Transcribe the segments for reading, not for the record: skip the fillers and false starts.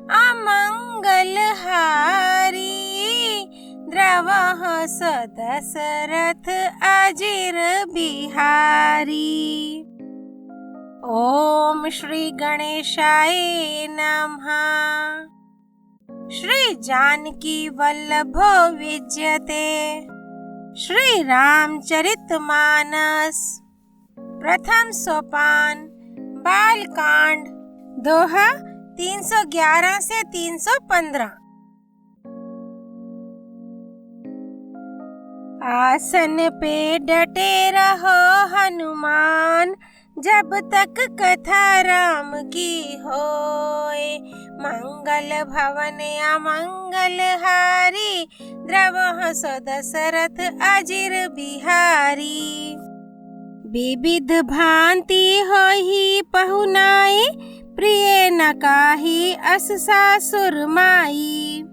अमंगल हारी, द्रवः स दशरथ अजिर बिहारी। ओम श्री गणेशाय नमः। श्री जानकी वल्लभो विजयते। श्री रामचरितमानस। प्रथम सोपान बालकांड। दोहा 311 से 315। आसन पे डटे रहो हनुमान, जब तक कथा राम की होए। मंगल भवन अमंगल हारी, द्रवः स दशरथ अजिर बिहारी। विविध भांति होहि पहुनाई, प्रिय न काही अस सासुर माई।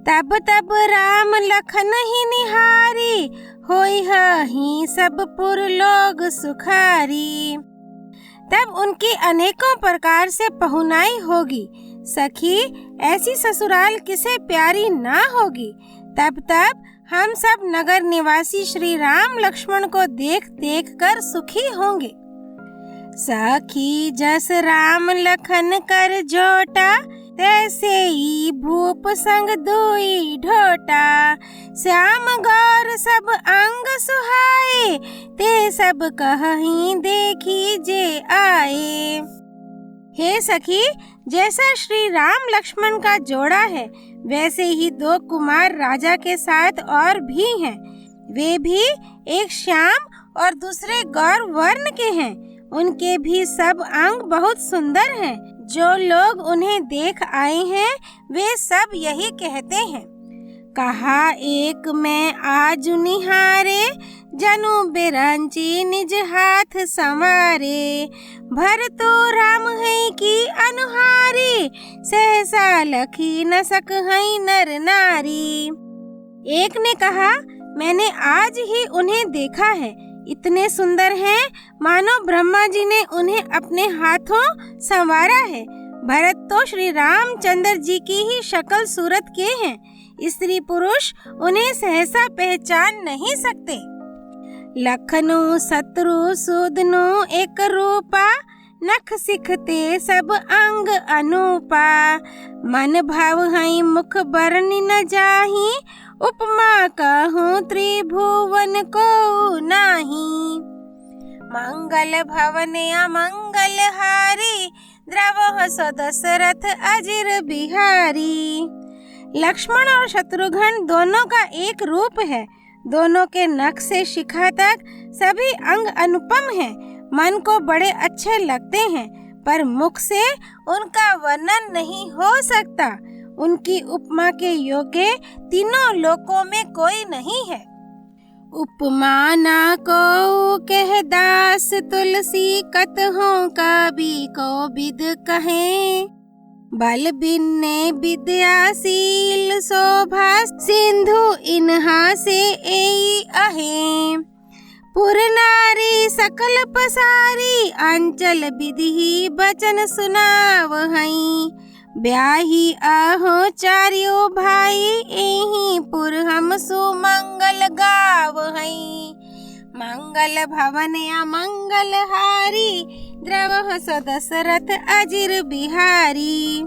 तब तब राम लखन ही निहारी, होई ही सब पुर लोग सुखारी। तब उनकी अनेकों प्रकार से पहुनाई होगी। सखी, ऐसी ससुराल किसे प्यारी ना होगी। तब तब हम सब नगर निवासी श्री राम लक्ष्मण को देख देख कर सुखी होंगे। सखी जस राम लखन कर जोटा, तैसे ही भूप संग दुई ढोटा। श्याम गौर सब अंग सुहाए, ते सब कहीं देखी जे आए। हे सखी, जैसा श्री राम लक्ष्मण का जोड़ा है, वैसे ही दो कुमार राजा के साथ और भी हैं। वे भी एक श्याम और दूसरे गौर वर्ण के हैं। उनके भी सब अंग बहुत सुंदर हैं। जो लोग उन्हें देख आए हैं, वे सब यही कहते हैं। कहा एक मैं आज निहारे, जनु बिरंची निज हाथ संवारे। भर तो राम है की अनुहारी, सहसा लखी न सक है नर नारी। एक ने कहा, मैंने आज ही उन्हें देखा है। इतने सुंदर हैं, मानो ब्रह्मा जी ने उन्हें अपने हाथों संवारा है। भरत तो श्री रामचंद्र जी की ही शक्ल सूरत के हैं। स्त्री पुरुष उन्हें सहसा पहचान नहीं सकते। लखनु शत्रु सूदनु एक रूपा, नख सिखते सब अंग अनूपा। मन भाव हई मुख बरनि न जाही, उपमा कहूँ त्रिभुवन को नाही। मंगल भवन अमंगल हारी, द्रवः स दशरथ अजिर बिहारी। लक्ष्मण और शत्रुघ्न दोनों का एक रूप है। दोनों के नख से शिखा तक सभी अंग अनुपम हैं। मन को बड़े अच्छे लगते हैं, पर मुख से उनका वर्णन नहीं हो सकता। उनकी उपमा के योग्य तीनों लोकों में कोई नहीं है। उपमा ना को कह दास, तुलसी कतहों का भी को विद कहें। बल बिन्ने विद्याशील शोभा, सिंधु इन्हा से एई अहे। पुर नारी सकल पसारी, अंचल विधि बचन सुनाव हई। ब्याही आहो चारियो भाई, एही पुर हम सुमंगल गाव हई। मंगल भवन अमंगल हारी, द्रवः स दशरथ अजिर बिहारी।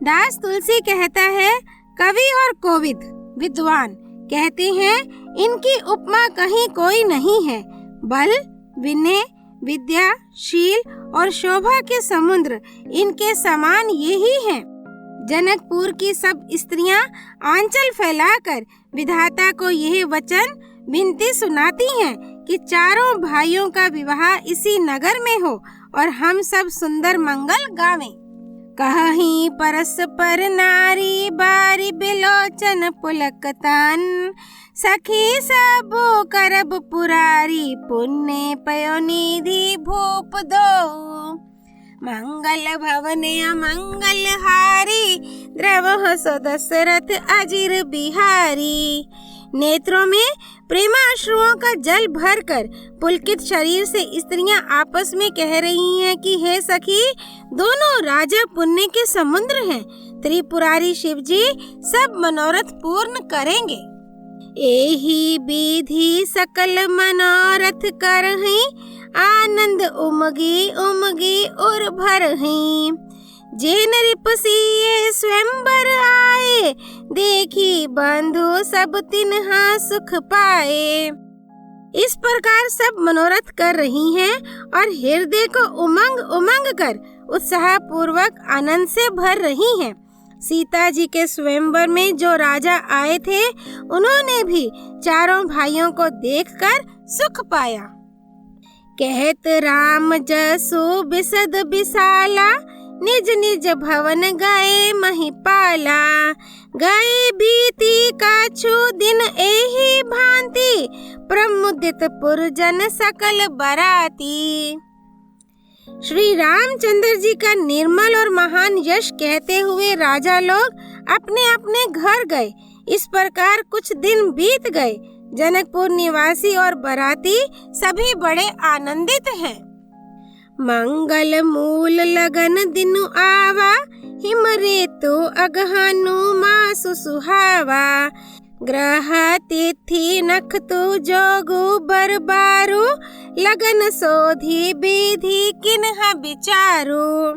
दास तुलसी कहता है, कवि और कोविद विद्वान कहते हैं, इनकी उपमा कहीं कोई नहीं है। बल, विनय, विद्या, शील और शोभा के समुद्र इनके समान यही हैं। जनकपुर की सब स्त्रियां आंचल फैलाकर विधाता को यह वचन विनती सुनाती हैं कि चारों भाइयों का विवाह इसी नगर में हो और हम सब सुंदर मंगल गावें। कहीं परस्पर नारी बारी बिलोचन पुलकतान, सखी सबो करब पुरारी, पुण्य पयो निधि भूप दो। मंगल भवन अमंगल हारी, द्रवः स दशरथ अजिर बिहारी। नेत्रों में प्रेमाश्रुओं का जल भरकर पुलकित शरीर से स्त्रियां आपस में कह रही हैं कि हे सखी, दोनों राजा पुण्य के समुद्र हैं। त्रिपुरारी शिव जी सब मनोरथ पूर्ण करेंगे। एही विधि सकल मनोरथ करहीं, आनंद उमगी उमगी और भरहीं। जे नृपसिए स्वयंवर आए, देखी बंधु सब तिन्हा सुख पाए। इस प्रकार सब मनोरथ कर रही हैं और हृदय को उमंग उमंग कर उत्साह पूर्वक आनंद से भर रही हैं। सीता जी के स्वयंवर में जो राजा आए थे, उन्होंने भी चारों भाइयों को देखकर सुख पाया। कहत राम जसो बिसद बिसाला, निज निज भवन गए महिपाला। गए बीती काछु दिन एही भांति, प्रमुदित पुरजन सकल बराती। श्री रामचंद्र जी का निर्मल और महान यश कहते हुए राजा लोग अपने अपने घर गए। इस प्रकार कुछ दिन बीत गए। जनकपुर निवासी और बराती सभी बड़े आनंदित हैं। मंगल मूल लगन दिनु आवा, हिम ऋतु अगहनु मासु सुहावा। ग्रह तिथि नखतु जोगु बरबारू, लगन सोधी विधि किन्हा विचारू।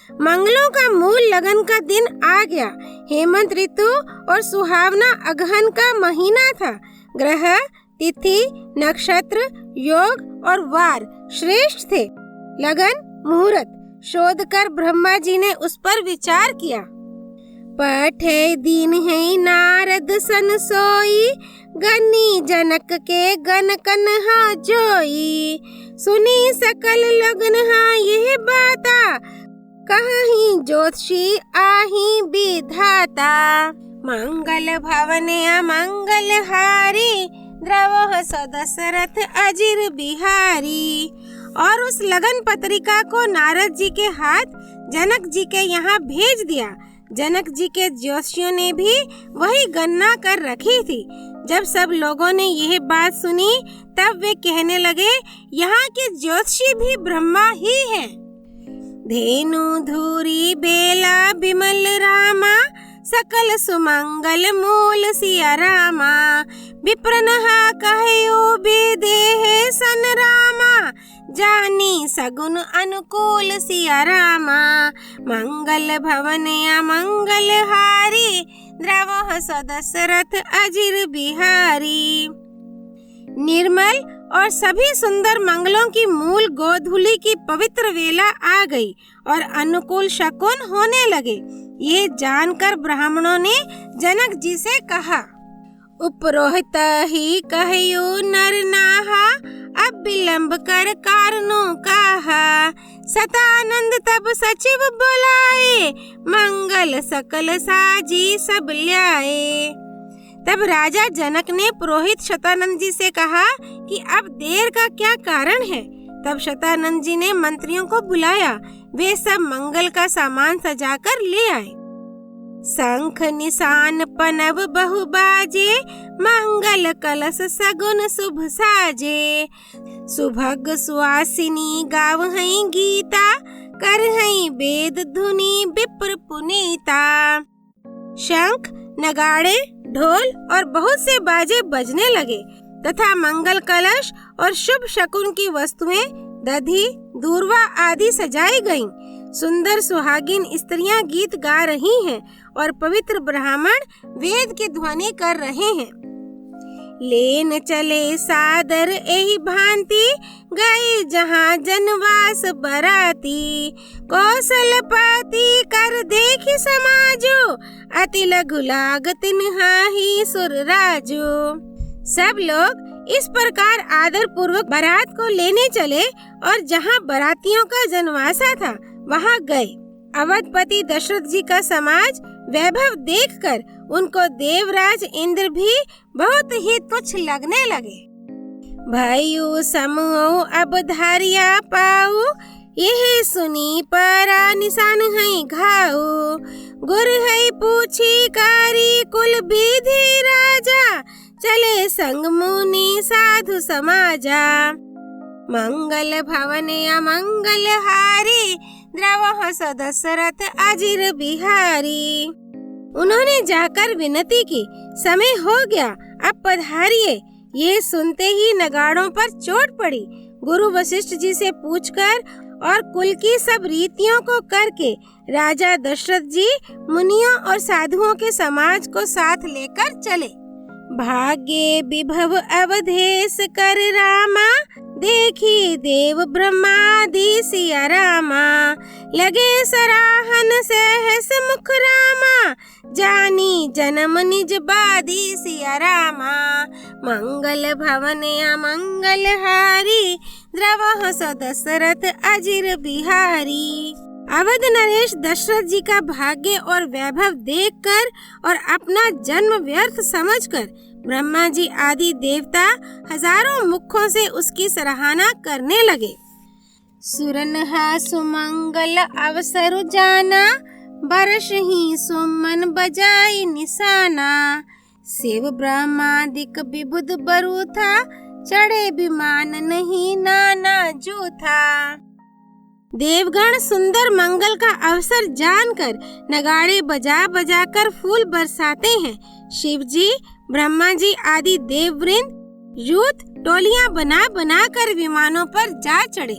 मंगलों का मूल लगन का दिन आ गया। हेमंत ऋतु और सुहावना अगहन का महीना था। ग्रह, तिथि, नक्षत्र, योग और वार श्रेष्ठ थे। लगन, मुहूर्त शोध कर ब्रह्मा जी ने उस पर विचार किया। पठे दिन है नारद सन सोई, गनी जनक के गन कन्हा जोई। सुनी सकल लगन हाँ यह बाता, कहीं ज्योतिषी आही विधाता। मंगल भवन अमंगल हारी, द्रवह सदशरथ अजिर बिहारी। और उस लगन पत्रिका को नारद जी के हाथ जनक जी के यहाँ भेज दिया। जनक जी के ज्योतिषियों ने भी वही गणना कर रखी थी। जब सब लोगों ने यह बात सुनी, तब वे कहने लगे, यहाँ के ज्योतिषी भी ब्रह्मा ही हैं। धेनु धूरी बेला बिमल रामा, सकल सुमंगल मूल सिया रामा। विप्रनहा कहयो बेदेह सन रामा, जानी सगुन अनुकूल सिया रामा। मंगल भवन अमंगल हारी, द्रवह सदशरथ अजिर बिहारी। निर्मल और सभी सुंदर मंगलों की मूल गोधूली की पवित्र वेला आ गई और अनुकूल शकुन होने लगे। ये जानकर ब्राह्मणों ने जनक जी से कहा, उपरोहित ही कहयो नर नाहा, अब विलंब कर कारणों कहा। सतानंद तब सचिव बुलाए, मंगल सकल साजी सब ल्याए। तब राजा जनक ने पुरोहित शतानंद जी से कहा कि अब देर का क्या कारण है। तब शतानंद जी ने मंत्रियों को बुलाया। वे सब मंगल का सामान सजाकर ले आए। शंख निशान पनव बहु बाजे, मंगल कलश सगुन शुभ साजे। सुभग सुहासिनी गावहई गीता, करहई वेद धुनि विप्र पुनीता। शंख, नगाड़े, ढोल और बहुत से बाजे बजने लगे तथा मंगल कलश और शुभ शकुन की वस्तुएं दधी, दूर्वा आदि सजाई गईं। सुंदर सुहागिन स्त्रियां गीत गा रही हैं और पवित्र ब्राह्मण वेद की ध्वनि कर रहे हैं। लेन चले सादर एही भांति, गए जहाँ जनवास बराती। कौशलपति कर देखी समाजो, अति लघु लागत निहाही सुर राजो। सब लोग इस प्रकार आदर पूर्वक बारात को लेने चले और जहाँ बरातियों का जनवासा था वहाँ गए। अवधपति दशरथ जी का समाज वैभव देखकर उनको देवराज इंद्र भी बहुत ही तुच्छ लगने लगे। भयो समूह अब धारिया पाऊ, यह सुनी परा निशान है घाऊ। गुर है पूछी कारी कुल विधि राजा, चले संग मुनि साधु समाजा। मंगल भवन अमंगल हारी, द्रवह सो दशरथ अजीर बिहारी। उन्होंने जाकर विनती की, समय हो गया, अब पधारिए। ये सुनते ही नगाड़ों पर चोट पड़ी। गुरु वशिष्ठ जी से पूछकर और कुल की सब रीतियों को करके राजा दशरथ जी मुनियों और साधुओं के समाज को साथ लेकर चले। भाग्य विभव अवधेश कर रामा, देखी देव ब्रह्मादि सिया रामा। लगे सराहन सहस मुख रामा, जानी जन्म निज बादी सिया रामा। मंगल भवन अमंगल हारी, द्रवह सो दशरथ अजीर बिहारी। अवध नरेश दशरथ जी का भाग्य और वैभव देखकर और अपना जन्म व्यर्थ समझकर ब्रह्मा जी आदि देवता हजारों मुखों से उसकी सराहना करने लगे। सुरनहा सुमंगल अवसर जाना, बरस ही सुमन बजाई निशाना। शिव ब्रह्मादिक विबुध बरु था, चढ़े विमान नहीं नाना जो था। देवगण सुंदर मंगल का अवसर जानकर नगाड़े बजा बजा कर फूल बरसाते हैं। शिव जी, ब्रह्मा जी आदि देववृंद यूथ टोलियां बना बना कर विमानों पर जा चढ़े।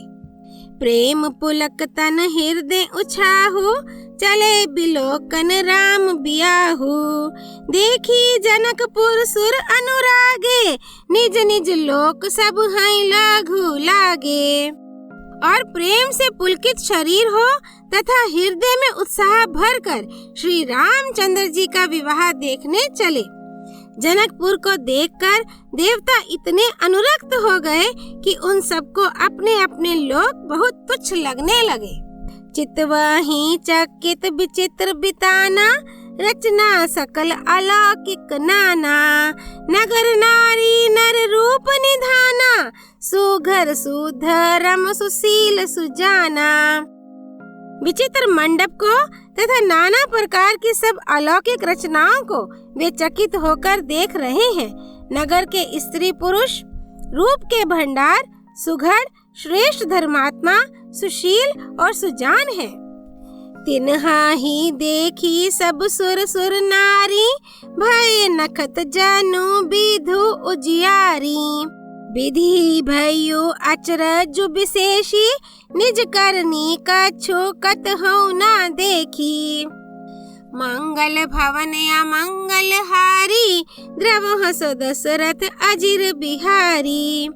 प्रेम पुलक तन हृदय उछाहु, चले बिलोकन राम बियाहु। देखी जनकपुर सुर अनुरागे, निज निज लोक सब हैं लघु लागे। और प्रेम से पुलकित शरीर हो तथा हृदय में उत्साह भरकर श्री रामचंद्र जी का विवाह देखने चले। जनकपुर को देखकर देवता इतने अनुरक्त हो गए कि उन सबको अपने अपने लोक बहुत तुच्छ लगने लगे। चितवही चकित विचित्र बिताना, रचना सकल अलौकिक नाना। नगर नारी नर रूप निधाना, सुघर सुधरम सुशील सुजाना। विचित्र मंडप को तथा नाना प्रकार की सब अलौकिक रचनाओं को वे चकित होकर देख रहे हैं। नगर के स्त्री पुरुष रूप के भंडार, सुघड़, श्रेष्ठ धर्मात्मा, सुशील और सुजान है। तिन्हा ही देखी सब सुर सुर नारी, भय नखत जनु विधु उजियारी। विधि भयो अचरज विशेषी, निज करनी कछु कतहु न देखी। मंगल भवन अमंगल हारी, द्रवह सो दशरथ अजीर बिहारी।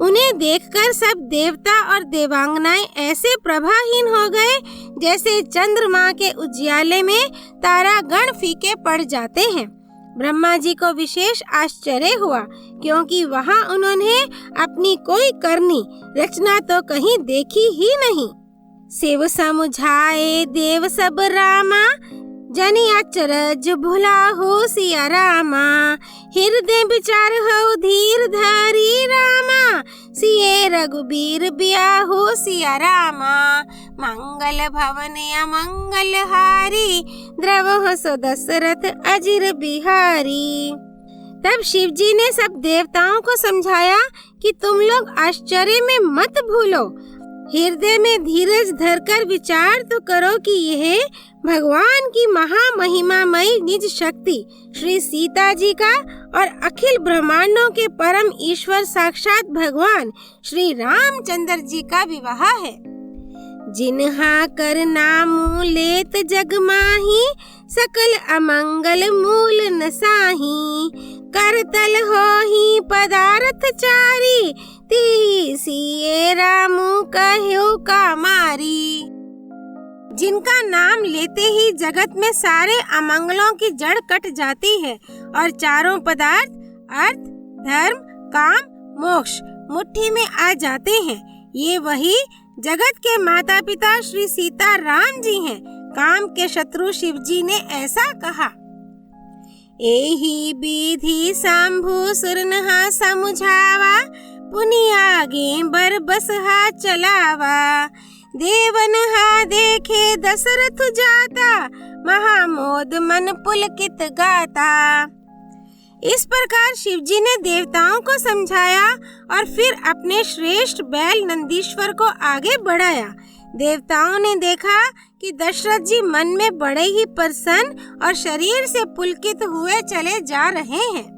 उन्हें देखकर सब देवता और देवांगनाएं ऐसे प्रभाहीन हो गए जैसे चंद्रमा के उजियाले में तारागण फीके पड़ जाते हैं। ब्रह्मा जी को विशेष आश्चर्य हुआ, क्योंकि वहां उन्होंने अपनी कोई करनी रचना तो कहीं देखी ही नहीं। शिव समुझाए देव सब रामा, जनि अचरज भुला हो सिया रामा। हृदय विचार हो धीर धारी रामा, सिए रघुबीर बियाहु सिया रामा। मंगल भवन अमंगल हारी, द्रवह सो दशरथ अजीर बिहारी। तब शिव जी ने सब देवताओं को समझाया कि तुम लोग आश्चर्य में मत भूलो, हृदय में धीरज धरकर विचार तो करो कि यह भगवान की महामहिमामयी निज शक्ति श्री सीता जी का और अखिल ब्रह्मांडों के परम ईश्वर साक्षात भगवान श्री रामचंद्र जी का विवाह है। जिन्हा कर नामु लेत जग माही, सकल अमंगल मूल नसाही। करतल होहि पदार्थ चारी, ती सिए रामु कह्यो कामारी। जिनका नाम लेते ही जगत में सारे अमंगलों की जड़ कट जाती है और चारों पदार्थ अर्थ, धर्म, काम, मोक्ष मुट्ठी में आ जाते हैं। ये वही जगत के माता पिता श्री सीता राम जी हैं। काम के शत्रु शिव जी ने ऐसा कहा। एही विधि शंभु सुरनहा समुझावा, पुनि आगे बर बसहा चलावा। देवन हा देखे दशरथ जाता, महामोद मन पुलकित गाता। इस प्रकार शिव जी ने देवताओं को समझाया और फिर अपने श्रेष्ठ बैल नंदीश्वर को आगे बढ़ाया। देवताओं ने देखा कि दशरथ जी मन में बड़े ही प्रसन्न और शरीर से पुलकित हुए चले जा रहे हैं।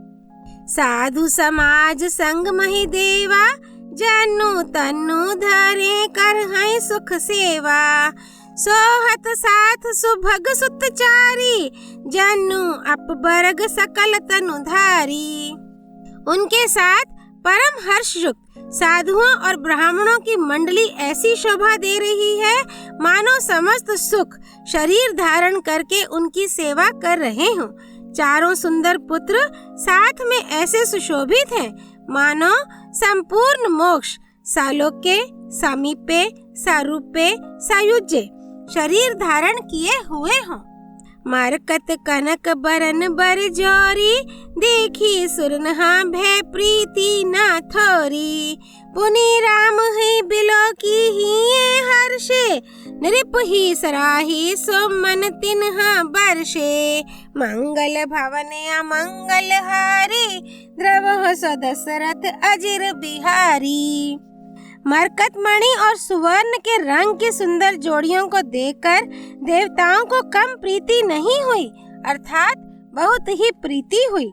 साधु समाज संग मही देवा, जनु तनु धरे कर हैं सुख सेवा। सोहत साथ सुभग सुतचारी, जनु अपबर्ग सकल तनु धारी। उनके साथ परम हर्षयुक्त साधुओं और ब्राह्मणों की मंडली ऐसी शोभा दे रही है मानो समस्त सुख शरीर धारण करके उनकी सेवा कर रहे हों। चारों सुंदर पुत्र साथ में ऐसे सुशोभित हैं मानो संपूर्ण मोक्ष सालोक्य, सामीप्य, सारूप्य, सायुज्य शरीर धारण किए हुए हों। मरकत कनक बरन बर जोरी, देखी सुरनहा भय प्रीति न थोरी। पुनि राम ही बिलो की ही हर्षे, नृप ही सराही सो मन तिन्हा बरषे। मंगल भवन अमंगल हारी, द्रवह सो दशरथ अजिर बिहारी। मरकत मणि और सुवर्ण के रंग की सुंदर जोड़ियों को देखकर देवताओं को कम प्रीति नहीं हुई, अर्थात बहुत ही प्रीति हुई।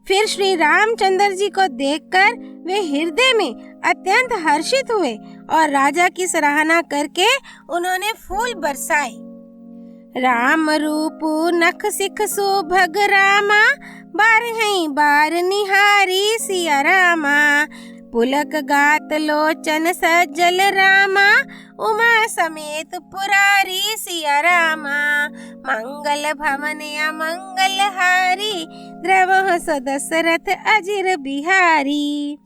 फिर श्री रामचंद्र जी को देखकर वे हृदय में अत्यंत हर्षित हुए और राजा की सराहना करके उन्होंने फूल बरसाए। राम रूप नख सिख सुभग रामा, बारहै बार निहारी सिया रामा। पुलक गात लोचन सज्जल रामा, उमा समेत पुरारी सिया रामा। मंगल भवन अमंगल हारी, द्रवह सो दशरथ अजिर बिहारी।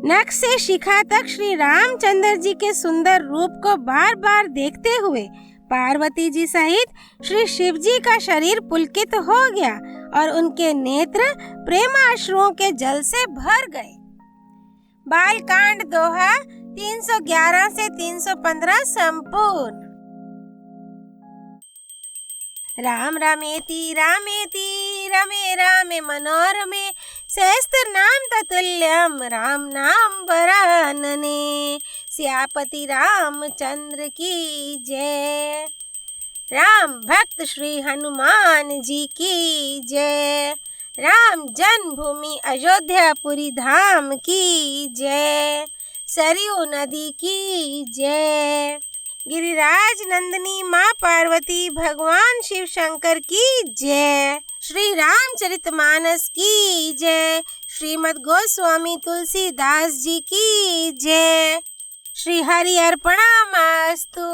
नख से शिखा तक श्री रामचंद्र जी के सुंदर रूप को बार बार देखते हुए पार्वती जी सहित श्री शिव जी का शरीर पुलकित हो गया और उनके नेत्र प्रेमाश्रुओं के जल से भर गए। बालकांड दोहा 311 से 315 संपूर्ण। राम रामेति रामेति रमे रामे मनोरमे, सहस्त्र नाम ततुल्यम राम नाम वरानने। सियापति रामचंद्र की जय। राम भक्त श्री हनुमान जी की जय। राम जन्मभूमि अयोध्यापुरी धाम की जय। सरयू नदी की जय। गिरिराज नंदिनी माँ पार्वती भगवान शिव शंकर की जय। श्री रामचरितमानस की जय। श्रीमद् गोस्वामी तुलसीदास जी की जय। श्री हरि अर्पणमस्तु।